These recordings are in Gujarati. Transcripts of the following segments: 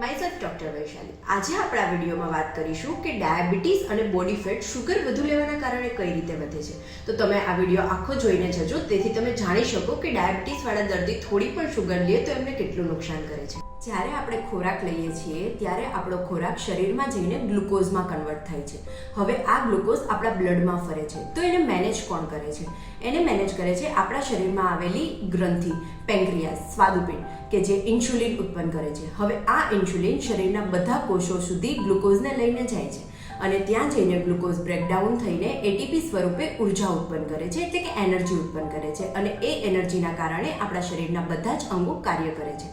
Myself doctor Vaishali. આજે આપણે આ વિડીયોમાં વાત કરીશું કે ડાયાબિટીસ અને બોડી ફેટ શુગર વધુ લેવાના કારણે કઈ રીતે વધે છે। તો તમે આ વિડીયો આખો જોઈને જજો, તેથી તમે જાણી શકો કે ડાયાબિટીસવાળા દર્દી થોડી પણ શુગર લે તો એમને કેટલું નુકસાન કરે છે। જ્યારે આપણે ખોરાક લઈએ છીએ ત્યારે આપણો ખોરાક શરીરમાં જઈને ગ્લુકોઝમાં કન્વર્ટ થાય છે। હવે આ ગ્લુકોઝ આપણા બ્લડમાં ફરે છે, તો એને મેનેજ કોણ કરે છે? એને મેનેજ કરે છે આપણા શરીરમાં આવેલી ગ્રંથિ પેન્ક્રિયાસ સ્વાદુપિંડ, કે જે ઇન્સ્યુલિન ઉત્પન્ન કરે છે। હવે આ ઇન્સ્યુલિન શરીરના બધા કોષો સુધી ગ્લુકોઝને લઈને જાય છે અને ત્યાં જઈને ગ્લુકોઝ બ્રેકડાઉન થઈને એટીપી સ્વરૂપે ઉર્જા ઉત્પન્ન કરે છે, એટલે કે એનર્જી ઉત્પન્ન કરે છે અને એ એનર્જીના કારણે આપણા શરીરના બધા જ અંગો કાર્ય કરે છે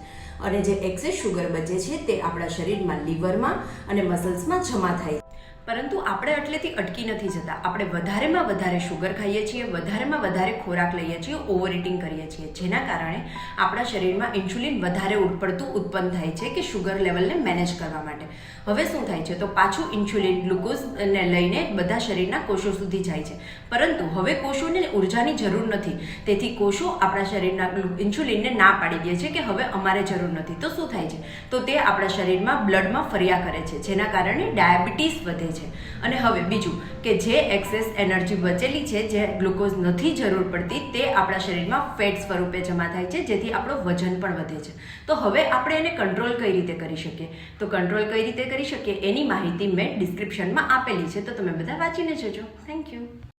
અને જે એક્સેસ શુગર બચે છે તે આપણા શરીરમાં લીવરમાં અને મસલ્સમાં જમા થાય છે। પરંતુ આપણે એટલેથી અટકી નથી જતા, આપણે વધારેમાં વધારે શુગર ખાઈએ છીએ, વધારેમાં વધારે ખોરાક લઈએ છીએ, ઓવર ઇટિંગ કરીએ છીએ, જેના કારણે આપણા શરીરમાં ઇન્સ્યુલિન વધારે પડતું ઉત્પન્ન થાય છે કે શુગર લેવલને મેનેજ કરવા માટે। હવે શું થાય છે? તો પાછું ઇન્સ્યુલિન ગ્લુકોઝને લઈને બધા શરીરના કોષો સુધી જાય છે, પરંતુ હવે કોષોને ઉર્જાની જરૂર નથી, તેથી કોષો આપણા શરીરના ઇન્સ્યુલિનને ના પાડી દે છે કે હવે અમારે જરૂર નથી। તો શું થાય છે? તો તે આપણા શરીરમાં બ્લડમાં ફર્યા કરે છે, જેના કારણે ડાયાબિટીસ વધે છે। અને હવે બીજું કે જે એક્સેસ એનર્જી બચેલી છે, જે ગ્લુકોઝ નથી જરૂર પડતી, તે આપણા શરીરમાં ફેટ સ્વરૂપે જમા થાય છે, જેથી આપણો વજન પણ વધે છે। તો હવે આપણે એને કંટ્રોલ કઈ રીતે કરી શકીએ? તો કંટ્રોલ કઈ રીતે કરી શકીએ એની માહિતી મેં ડિસ્ક્રિપ્શનમાં આપેલી છે, તો તમે બધા વાંચીને જજો। Thank you.